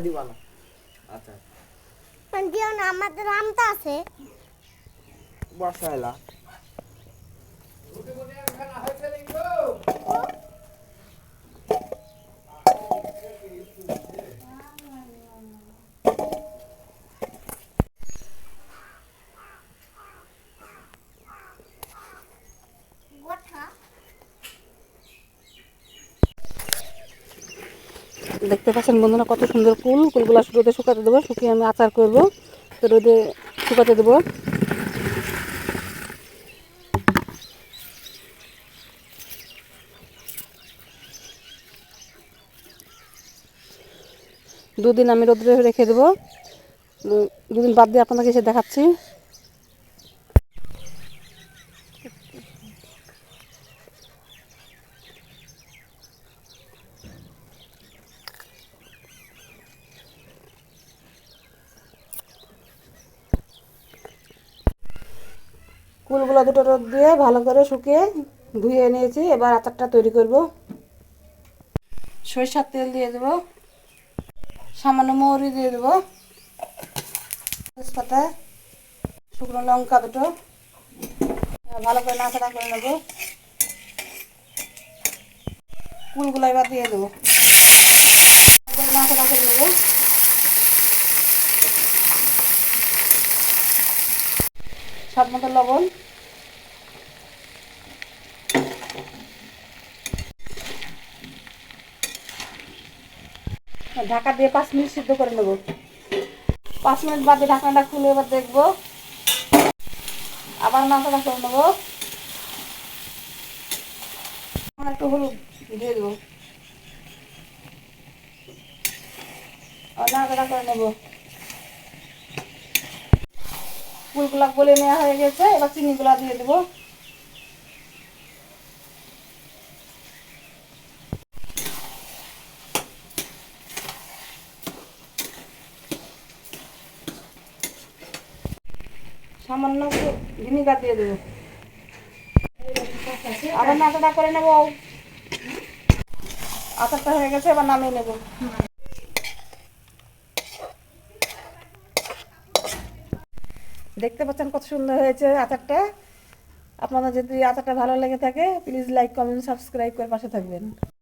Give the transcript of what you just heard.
দিবা না। আচ্ছা দিও না, আমাদের আমটা আছে। বসাইলা দেখতে পাচ্ছেন বন্ধুরা কত সুন্দর কুলগুলো রোদে শুকাতে দেবো, শুকিয়ে আমি আচার করবো। তো রোদে শুকাতে দেবো। দুদিন আমি রোদে রেখে দেবো। দুদিন বাদ দিয়ে আপনাদেরকে এসে দেখাচ্ছি। কুলগুলো দুটো রোদ দিয়ে ভালো করে শুকিয়ে ধুয়ে নিয়েছি। এবার আচারটা তৈরি করব। সরিষার তেল দিয়ে দেবো, সামান্য মৌরি দিয়ে দেবো, তেজপাতা, শুকনো লঙ্কা দুটো ভালো করে নাড়াচাড়া করে নেবো। কুলগুলো এবার দিয়ে দেবো, নাড়াচাড়া করে দেবো। স্বাদ মতো লবণ, ঢাকা দিয়ে 5 মিনিট সিদ্ধ করে নেব। 5 মিনিট বাদে ঢাকনাটা খুলে এবার দেখবো, আবার নাড়াচাড়া করে নেবো। একটু হলুদ দিয়ে দেবো, নাড়াচাড়া করে নেবো। ফুলগুলা গলে নেওয়া হয়ে গেছে, এবার চিনিগুলা দিয়ে দেবো। সামান্য ভিনিগার দিয়ে দেবো, আবার নাড়াচাড়া করে নেবো। আচারটা হয়ে গেছে, এবার নামিয়ে নেবো। দেখতে পাচ্ছেন কত সুন্দর হয়েছে আচারটা। আপনাদের যদি আচারটা ভালো লেগে থাকে প্লিজ লাইক, কমেন্ট, সাবস্ক্রাইব করে পাশে থাকবেন।